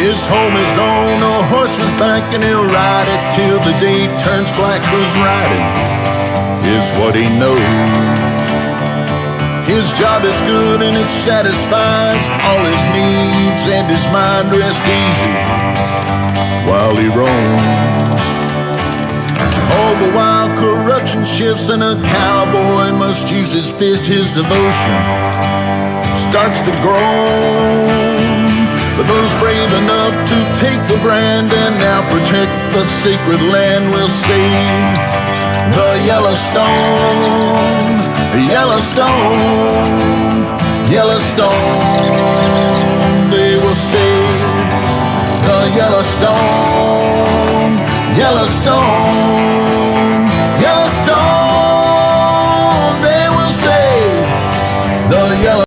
His home is on a horse's back, and he'll ride it till the day turns black, 'cause riding is what he knows. His job is good and it satisfies all his needs, and his mind rests easy while he roams. All the while corruption shifts, and a cowboy must use his fist. His devotion starts to grow. But those brave enough to take the brand and now protect the sacred land will save the Yellowstone, Yellowstone, Yellowstone. They will save the Yellowstone, Yellowstone.